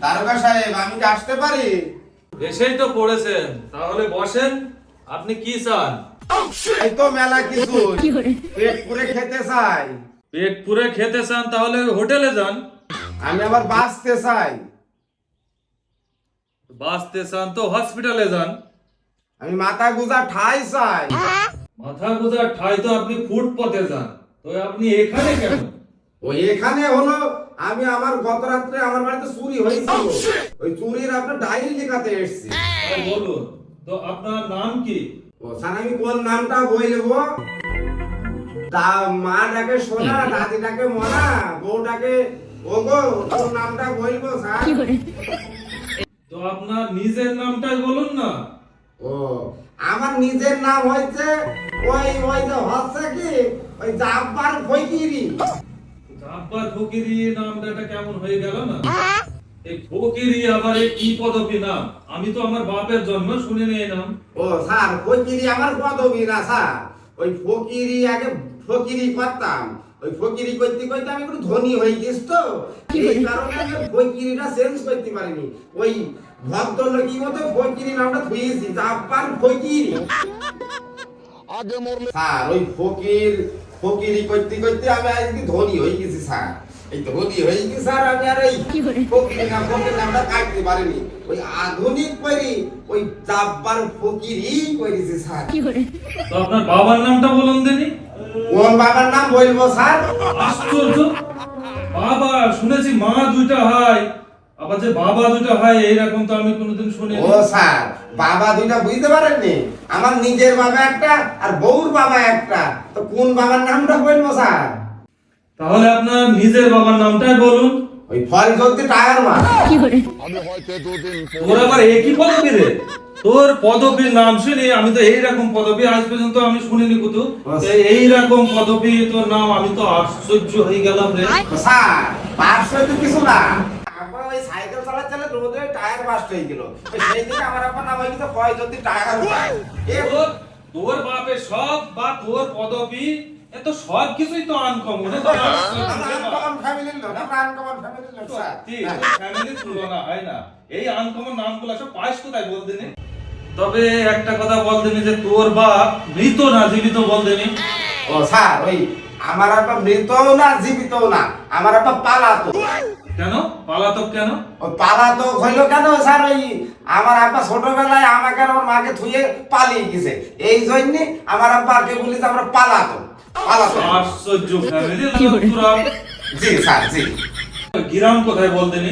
দারোগা সাহেব, আমি কি আসতে পারি? এসেই তো পড়েছেন, তাহলে বসেন। আপনি কি চান? এই তো মেলা কিছু, পেট পুরে খেতে চাই। পেট পুরে খেতে চান তাহলে হোটেলে যান। আমি আবার বাঁচতে চাই। বাঁচতে চান তো হসপিটালে যান। আমি মাথা গুজা ঠাই চাই। মাথা গোজার ঠাই তো আপনি ফুটপথে যান। তো আপনি এখানে কেন? ওই এখানে হলো, আমি আমার গত রাত্রে আমার বাড়িতে চুরি হয়েছিল, ওই চুরির আপনার ডায়েরি লেখাতে এসেছি। বলুন তো আপনার নাম কি? ও স্যার, আমি কোন নামটা বলবো? মা ডাকে সোনা, দাদি ডাকে মনা, বউ ডাকে ওগো, কোন নামটা বলবো স্যার? তো আপনার নিজের নামটাই বলুন না। ও আমার নিজের নাম হয়েছে ওই ওই যে হচ্ছে কি, ওই জাব্বার ফকিরি। জাব্বার ফকিরি নামটা এটা কেমন হয়ে গেল না? এই ফকিরি আবার এই কি পদবী নাম? আমি তো আমার বাপের জন্ম শুনে নেই নাম। ও স্যার, ফকিরি আমার পদবী না স্যার। ওই ফকিরি আগে ফকিরি করতাম, ওই ফকিরি করতে করতে আমি একটু ধনী হয়ে গেছি, তো এই কারণে আমি ফকিরিটা চেঞ্জ করতে পারিনি। ওই ভদ্রলোকই মতো ফকিরি নামটা ধুয়েছি, জাব্বার ফকিরি। স্যার ওই ফকিরি করতে করতে আমি আজকে ধনী হয়ে গেছি স্যার। এই ধনী হয়ে গেছি স্যার, আমি আর এই ফকিরি নামটা কাটতে পারিনি। ওই আধুনিক করি ওই জাব্বার ফকিরি করেছি স্যার। তো আপনার বাবার নামটা বলুন দেনি। কোন বাবার নাম বলবো স্যার? আশ্চর্য! বাবা শুনেছি মা দুইটা হয়, আবার যে বাবা দুইটা হয় এইরকম তো আমি কোনোদিন শুনিনি। ও স্যার, বাবা দুইটা বুঝতে পারেননি? আমার নিজের বাবা একটা আর বউর বাবা একটা, তো কোন বাবার নামটা বলবো স্যার? তাহলে আপনার নিজের বাবার নামটাই বলুন। ওই ফরিদউদ্দিন টায়ার মা। তোর আবার একই পদবী রে? তোর পদবীর নাম শুনি আমি তো এইরকম পদবী আজ পর্যন্ত আমি শুনিনি কুতু। এইরকম পদবী তোর নাম, আমি তো আশ্চর্য হয়ে গেলাম রে। স্যার, পাঁচশো তো কিছু না, আমার ওই সাইকেল চালাতে রোদে টায়ার বাস্ট হয়ে গেল, সেই থেকে আমার আপনার নাম হয়ে গেছে ফরিদউদ্দিন টায়ার মা। তোর বাপের সব বা তোর পদবী এত সব কিছুই তো আনকমন। আনকমন ফ্যামিলির লোক, আমরা আনকমন ফ্যামিলির লোক স্যার। ফ্যামিলি তুলনা হয় না। এই আনকমন নামগুলো সব পাইস কোথায় বল দিনি? তবে একটা কথা বল দিনি যে তোর বাপ মৃত না জীবিত বল দিনি। ও স্যার, ওই আমার আপা মৃতও না জীবিতও না, আমার আপা পালাতো। কেন পালাতক কেন? ওই পালাতক হইলো কেন স্যার? ওই আমার আপা ছোটবেলায় আমাকে আর আমার মাকে থুয়ে পালিয়ে গেছে, এই জন্য আমার আব্বাকে বলি যে আমরা পালাতো। আশ্চর্য ফ্যামিলি। জি স্যার, জি। গ্রাম কোথায় বল দিনি?